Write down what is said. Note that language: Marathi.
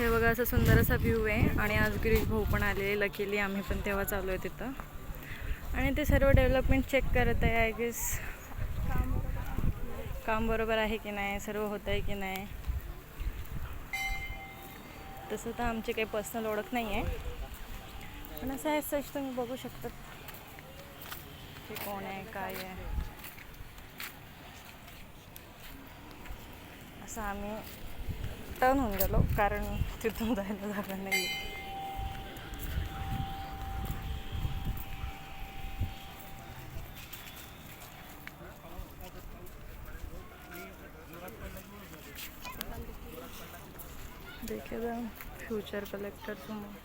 हे बघा असं सुंदर असा व्ह्यू आहे आणि आज गिरीश भाऊ पण आले. लकीली आम्ही पण तेव्हा चालू आहे तिथं आणि ते सर्व डेव्हलपमेंट चेक करत आहे. आय गेस काम बरोबर आहे की नाही, सर्व होत आहे की नाही. तसं तर आमची काही पर्सनल ओळख नाही आहे, पण असं आहे सच तुम्ही बघू शकता की कोण आहे काय आहे. असं आम्ही टर्न होऊन गेलो कारण तिथून जायला जागा नाही. देखिएगा फ्यूचर कलेक्टर समोर